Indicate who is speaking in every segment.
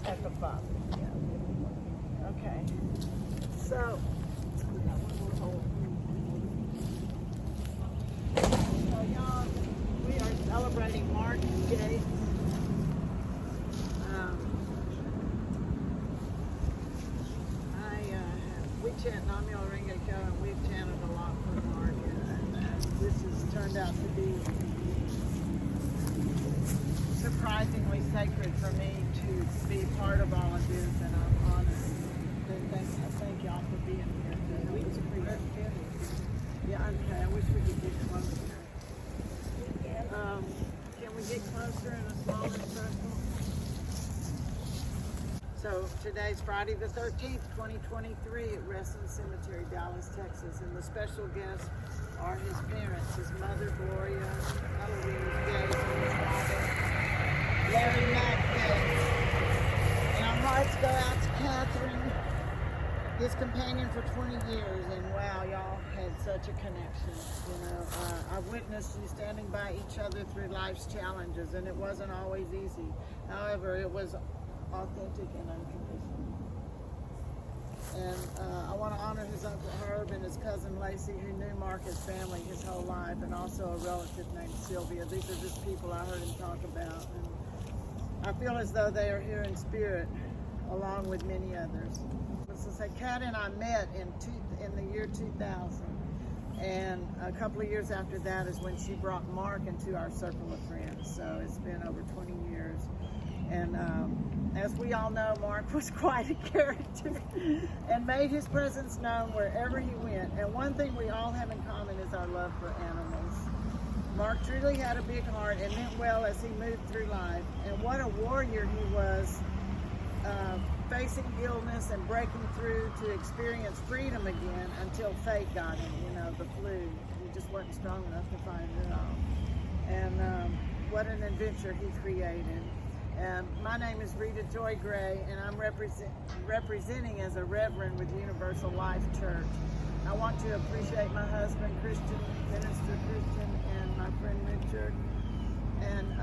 Speaker 1: At the bottom. Yeah. Okay. So y'all, we are celebrating Marc Gates. We chant Namyo Renge-kyo, and we've chanted a lot for Marc, and this has turned out to be surprisingly sacred for me to be part of all of this, and I'm honored. Thank y'all for being here. Yeah, okay. I wish we could get closer. Can we get closer in a smaller circle? So today's Friday the 13th, 2023 at Wrestling Cemetery, Dallas, Texas, and the special guests are his parents, his mother Gloria, Eloise Gates, and his father Larry Mack Gates. And our hearts go out to Catherine, his companion for 20 years, and wow, y'all had such a connection. You know, I've witnessed you standing by each other through life's challenges, and it wasn't always easy. However, it was authentic and unconditional. And I want to honor his Uncle Herb and his cousin Lacey, who knew Marc's family his whole life, and also a relative named Sylvia. These are just people I heard him talk about, and I feel as though they are here in spirit, along with many others. So say, Kat and I met in the year 2000, and a couple of years after that is when she brought Marc into our circle of friends. So it's been over 20 years. And as we all know, Marc was quite a character and made his presence known wherever he went. And one thing we all have in common is our love for animals. Marc truly had a big heart and meant well as he moved through life. And what a warrior he was, facing illness and breaking through to experience freedom again until fate got him, you know, the flu. He just wasn't strong enough to find it all. And what an adventure he created. My name is Rita Joy Gray, and I'm representing as a reverend with Universal Life Church. I want to appreciate my husband, Minister Christian, and my friend Richard. And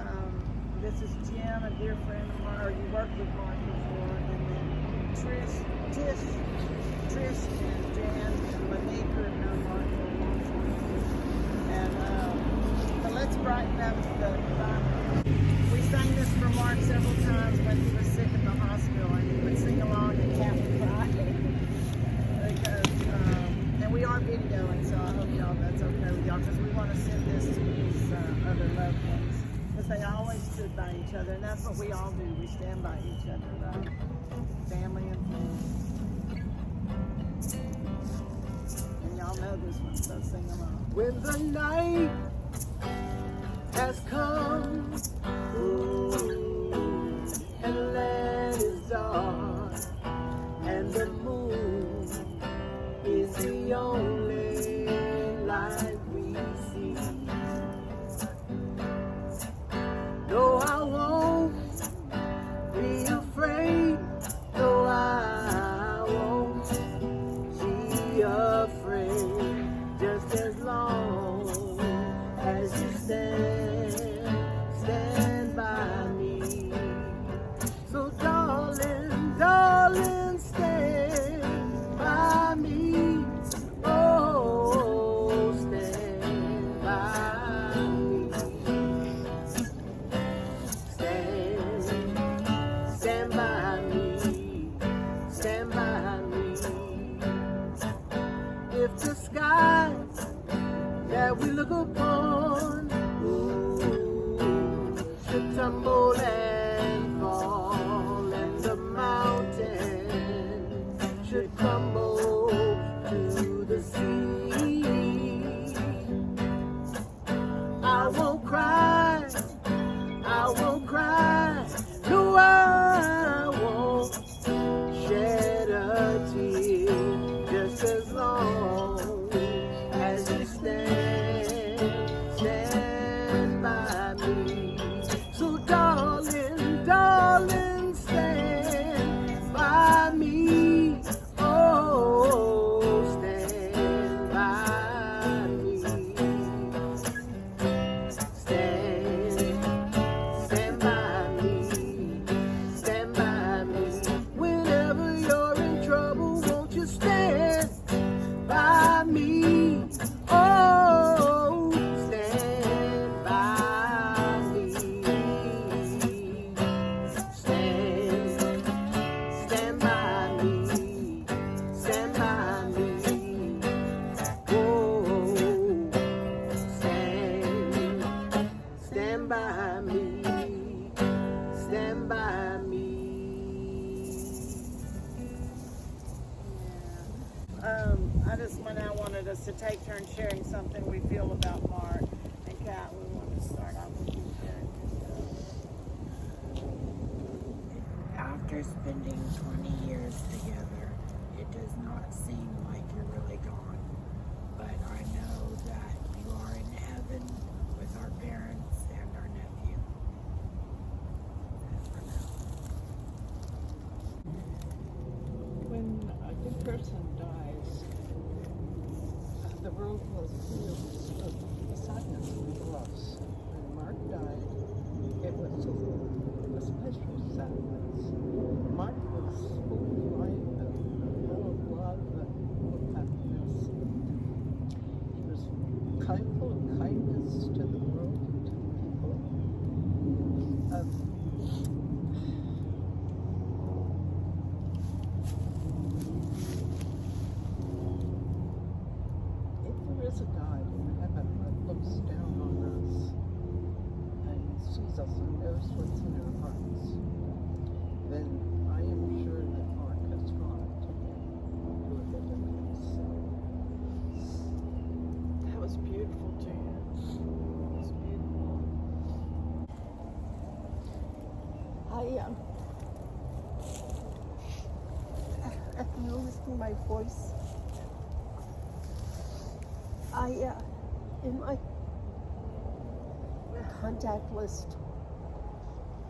Speaker 1: this is Jim, a dear friend of mine, or you worked with Marc before, and then Trish, and Jan, and Monique, who have known Marc for a long time. And but let's brighten up the environment. We sang this for Marc several times when he was sick in the hospital, and he would sing along and Kat would cry. Because, and we are videoing, so I hope y'all that's okay with y'all, because we want to send this to these other loved ones. Because they always stood by each other, and that's what we all do. We stand by each other, right? Family and friends. And y'all know this one, so sing along.
Speaker 2: When the night has come, and the land is dark, and the moon is the only light we see. No, I won't be afraid. No, I won't be afraid. Just as long as you stand by me, stand by me.
Speaker 1: I just wanted us to take turns sharing something we feel about Mark. And Kat, we want to start off with you sharing yourself.
Speaker 3: After spending 20 years together, it does not seem like you're really gone. But I know that you are in heaven with our parents and our nephew. That's for now.
Speaker 4: When a good person dies, the world was filled of sadness and loss. When Mark died, it was just a special sadness. Mark was full of life and full of love and full of happiness. He was full of kindness to the world and to people. If there is a God in heaven that looks down on us and sees us and knows what's in our hearts, then I am sure that Mark has gone to him to a better place.
Speaker 1: That was beautiful, Jan. It was beautiful.
Speaker 5: If you're listening to my voice, in my contact list,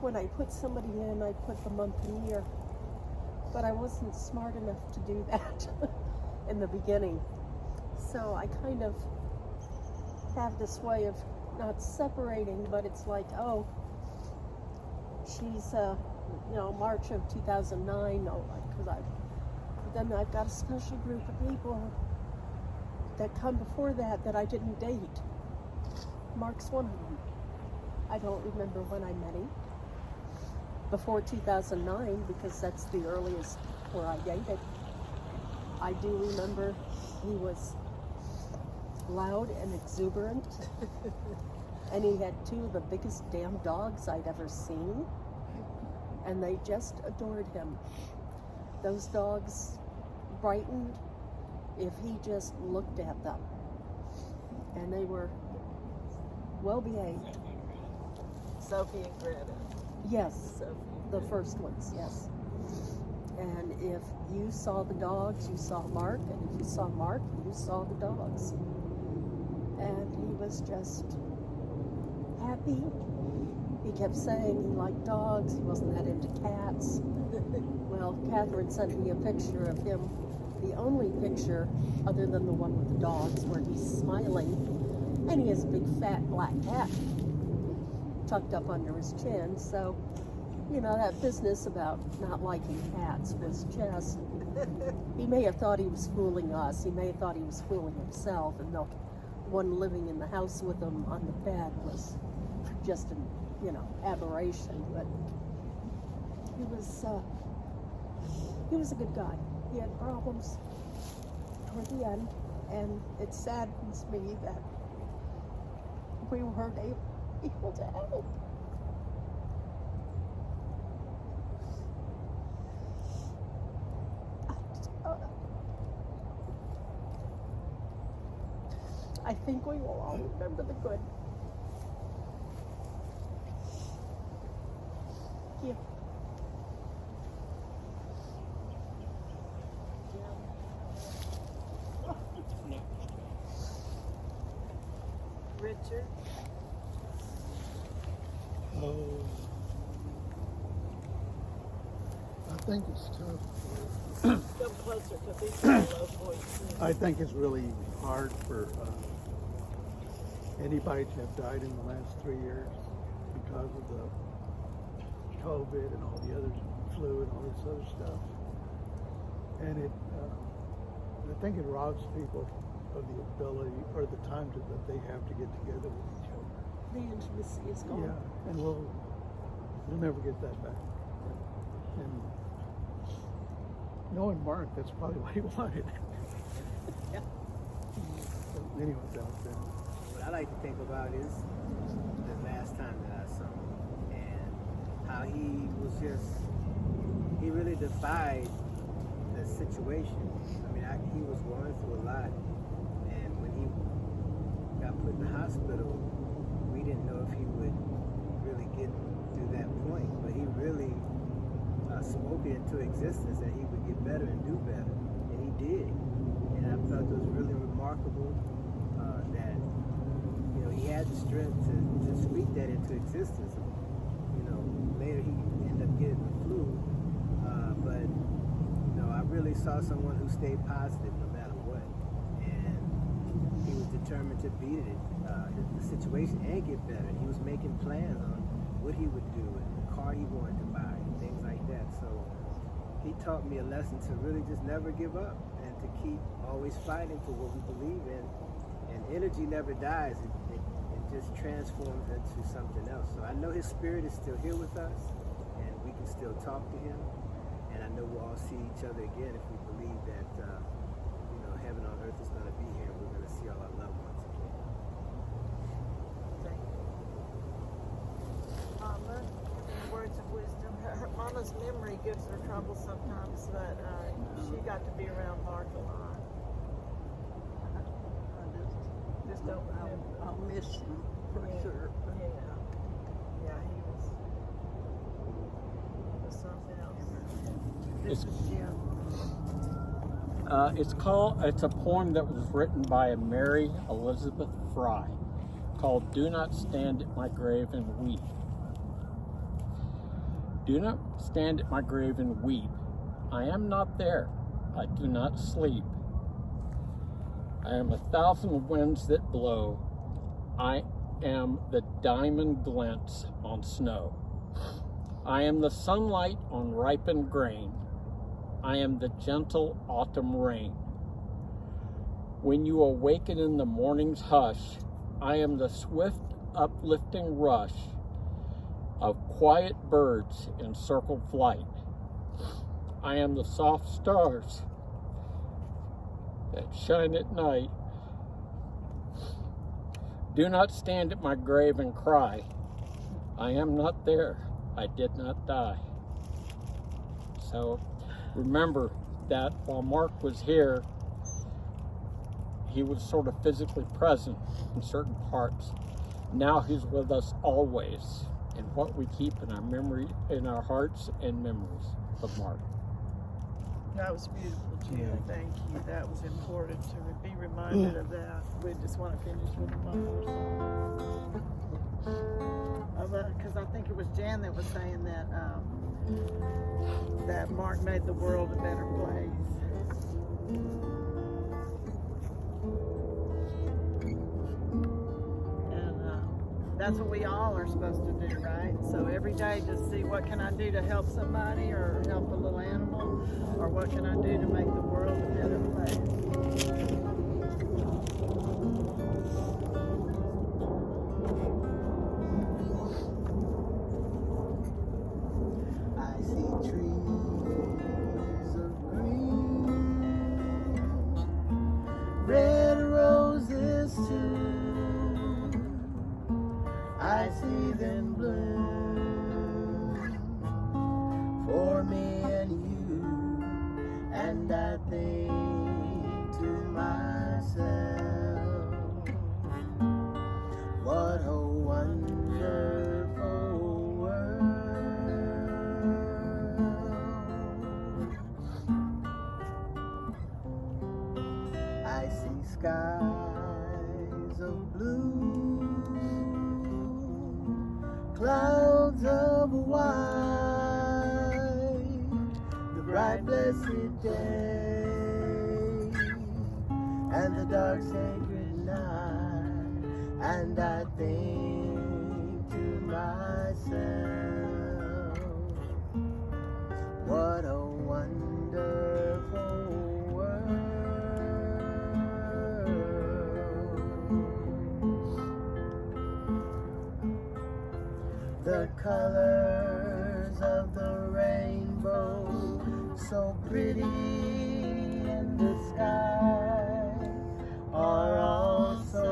Speaker 5: when I put somebody in, I put the month and year, but I wasn't smart enough to do that in the beginning. So I kind of have this way of not separating, but it's like, oh, she's, March of 2009, because then I've got a special group of people that come before that I didn't date. Mark's one of them. I don't remember when I met him. Before 2009, because that's the earliest where I dated. I do remember he was loud and exuberant, and he had two of the biggest damn dogs I'd ever seen, and they just adored him. Those dogs brightened if he just looked at them, and they were well behaved.
Speaker 1: Sophie and Greta.
Speaker 5: Yes, the first ones, yes. And if you saw the dogs, you saw Mark, and if you saw Mark, you saw the dogs. And he was just happy. He kept saying he liked dogs, he wasn't that into cats. Well, Catherine sent me a picture of him, the only picture other than the one with the dogs where he's smiling, and he has a big fat black cat tucked up under his chin. So, that business about not liking cats was just, he may have thought he was fooling us, he may have thought he was fooling himself, and the one living in the house with him on the bed was just an, aberration. But he was a good guy. He had problems toward the end, and it saddens me that we weren't able to help. I think we will all remember the good. Yeah.
Speaker 1: Richard.
Speaker 6: I think it's tough.
Speaker 1: Come closer, because he's got a low voice.
Speaker 6: I think it's really hard for anybody to have died in the last 3 years because of the COVID and all the other flu and all this other stuff. And I think it robs people of the ability or the time that they have to get together with each other.
Speaker 5: The intimacy is gone.
Speaker 6: Yeah, and we'll never get that back. And knowing Mark, that's probably what he wanted.
Speaker 5: Yeah.
Speaker 6: So anyway, that was that.
Speaker 2: What I like to think about is the last time that I just, he really defied the situation. I mean, he was going through a lot, and when he got put in the hospital, we didn't know if he would really get through that point, but he really spoke it into existence that he would get better and do better, and he did. And I felt it was really remarkable that, you know, he had the strength to speak that into existence. You know, later he ended up getting the flu, but you know, I really saw someone who stayed positive no matter what, and he was determined to beat it, the situation, and get better. He was making plans on what he would do and the car he wanted to buy and things like that. So he taught me a lesson to really just never give up and to keep always fighting for what we believe in. And energy never dies. It just transforms into something else. So I know his spirit is still here with us, and we can still talk to him. And I know we'll all see each other again if we believe that, you know, heaven on earth is going to be here. We're going to see all our loved ones again.
Speaker 1: Thank you. Mama, any words of wisdom? Her Mama's memory gives her trouble sometimes, but she got to be around Mark a lot. Just don't.
Speaker 5: I'll miss him for sure.
Speaker 1: Yeah. Yeah, he was something else. This is Jim.
Speaker 7: It's a poem that was written by Mary Elizabeth Fry called "Do Not Stand at My Grave and Weep." Do not stand at my grave and weep. I am not there. I do not sleep. I am 1,000 winds that blow. I am the diamond glints on snow. I am the sunlight on ripened grain. I am the gentle autumn rain. When you awaken in the morning's hush, I am the swift uplifting rush of quiet birds in circled flight. I am the soft stars that shine at night. Do not stand at my grave and cry. I am not there. I did not die. So remember that while Mark was here, he was sort of physically present in certain parts. Now he's with us always, in what we keep in our memory, in our hearts and memories of Mark.
Speaker 1: That was beautiful, Jim. Thank you. That was important to be reminded of that. We just want to finish with one more song. Because I think it was Jan that was saying that that Mark made the world a better place. That's what we all are supposed to do, right? So every day just see what can I do to help somebody or help a little animal, or what can I do to make the world a better place.
Speaker 2: I see trees of green, red roses too. I see them bloom for me and you, and I think to myself, what a wonderful world. I see skies of blue, clouds of white, the bright blessed day, and the dark sacred night, and I think to myself, what a wonderful world. The colors of the rainbow, so pretty in the sky, are also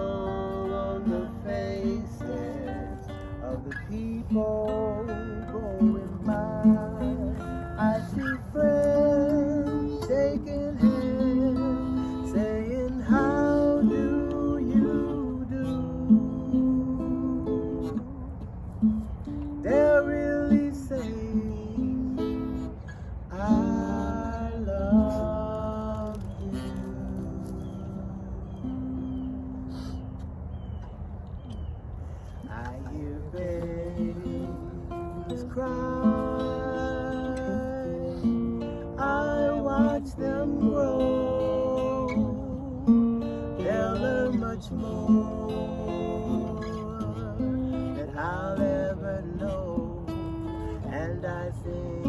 Speaker 2: on the faces of the people going by. cry. I watch them grow. They'll learn much more than I'll ever know. And I think